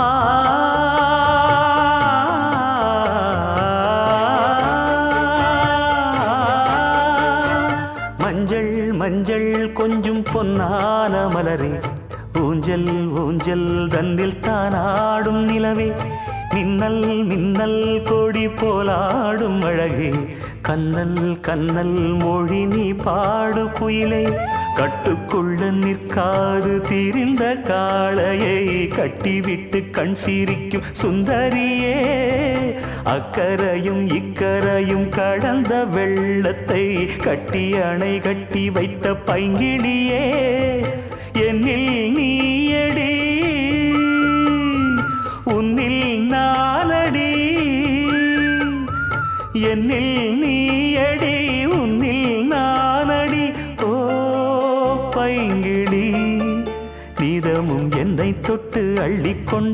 ஆ மஞ்சள் மஞ்சள் கொஞ்சம் பொன்னான மலரே, ஊஞ்சல் ஊஞ்சல் தன்னில் தானாடும் நிலவே, மின்னல் மின்னல் கொடி போலாடும் அழகே, கண்ணல் கண்ணல் மொழி நீ பாடு குயிலே, கட்டுக்குள்ள நிற்காது திரிந்த காளையை கட்டிவிட்டு கண் சிரிக்கும் சுந்தரியே, அக்கரையும் இக்கரையும் கடந்த வெள்ளத்தை கட்டி அணை கட்டி வைத்த பைங்கிளியே, என்னில் நீயடி உன்னில் நானடி, என்னில் நீயடி உன்னில் நானடி. ஓ பைங்கிளி, நீதமும் என்னை தொட்டு அள்ளிக்கொண்டு